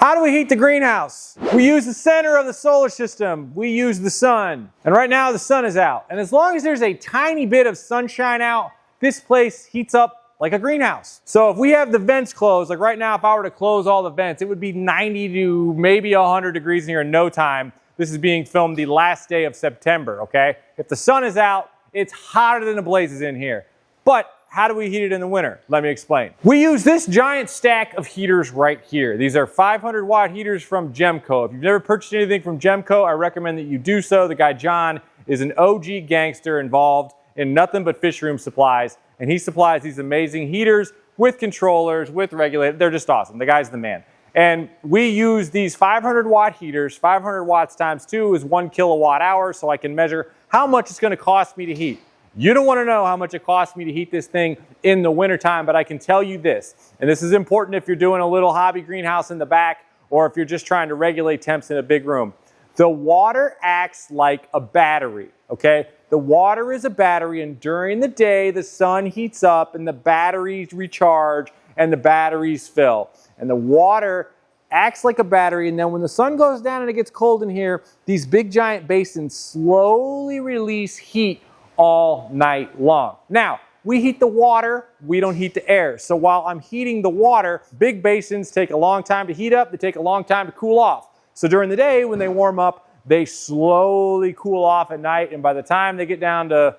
How do we heat the greenhouse? We use the center of the solar system. We use the sun. And right now the sun is out. And as long as there's a tiny bit of sunshine out, this place heats up like a greenhouse. So if we have the vents closed, like right now if I were to close all the vents, it would be 90 to maybe 100 degrees in here in no time. This is being filmed the last day of September, okay? If the sun is out, it's hotter than the blazes in here. But how do we heat it in the winter? Let me explain. We use this giant stack of heaters right here. These are 500 watt heaters from Gemco. If you've never purchased anything from Gemco, I recommend that you do so. The guy John is an OG gangster involved in nothing but fish room supplies, and he supplies these amazing heaters with controllers, with regulators. They're just awesome. The guy's the man. And we use these 500 watt heaters. 500 watts times 2 is 1 kilowatt hour, so I can measure how much it's going to cost me to heat. You don't want to know how much it costs me to heat this thing in the wintertime, but I can tell you this, and this is important if you're doing a little hobby greenhouse in the back or if you're just trying to regulate temps in a big room. The water acts like a battery, okay? The water is a battery, and during the day the sun heats up and the batteries recharge and the batteries fill. And the water acts like a battery, and then when the sun goes down and it gets cold in here, these big giant basins slowly release heat all night long. Now, we heat the water, we don't heat the air. So while I'm heating the water, big basins take a long time to heat up, they take a long time to cool off. So during the day, when they warm up, they slowly cool off at night, and by the time they get down to,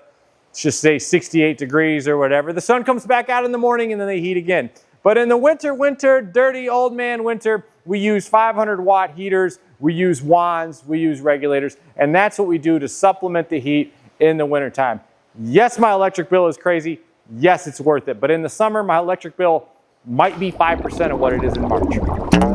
let's just say 68 degrees or whatever, the sun comes back out in the morning and then they heat again. But in the winter, dirty old man winter, we use 500 watt heaters, we use wands, we use regulators, and that's what we do to supplement the heat in the wintertime. Yes, my electric bill is crazy. Yes, it's worth it. But in the summer, my electric bill might be 5% of what it is in March.